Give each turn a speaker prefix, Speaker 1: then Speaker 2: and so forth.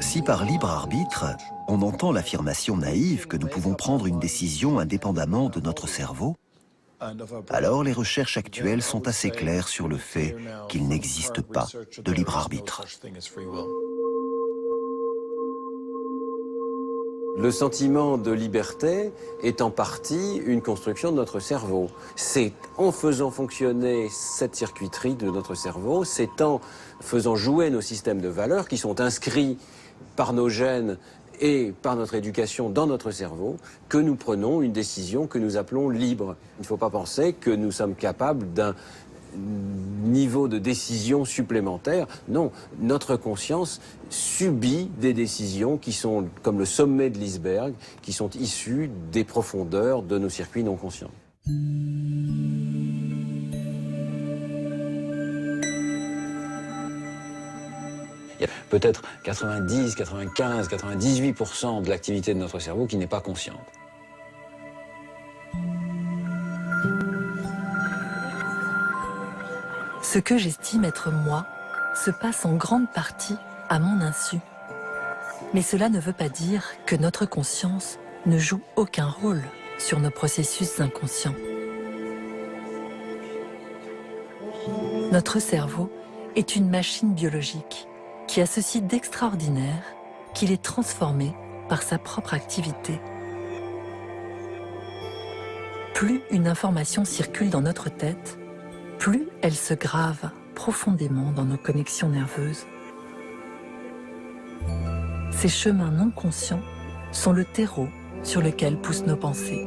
Speaker 1: Si par libre arbitre, on entend l'affirmation naïve que nous pouvons prendre une décision indépendamment de notre cerveau, alors les recherches actuelles sont assez claires sur le fait qu'il n'existe pas de libre arbitre.
Speaker 2: Le sentiment de liberté est en partie une construction de notre cerveau. C'est en faisant fonctionner cette circuiterie de notre cerveau, c'est en faisant jouer nos systèmes de valeurs qui sont inscrits par nos gènes et par notre éducation dans notre cerveau que nous prenons une décision que nous appelons libre. Il ne faut pas penser que nous sommes capables d'un niveau de décision supplémentaire. Non, notre conscience subit des décisions qui sont comme le sommet de l'iceberg, qui sont issues des profondeurs de nos circuits non conscients. Il y a peut-être 90, 95, 98% de l'activité de notre cerveau qui n'est pas consciente.
Speaker 3: Ce que j'estime être moi se passe en grande partie à mon insu. Mais cela ne veut pas dire que notre conscience ne joue aucun rôle sur nos processus inconscients. Notre cerveau est une machine biologique qui a ceci d'extraordinaire qu'il est transformé par sa propre activité. Plus une information circule dans notre tête, plus elle se grave profondément dans nos connexions nerveuses. Ces chemins non conscients sont le terreau sur lequel poussent nos pensées.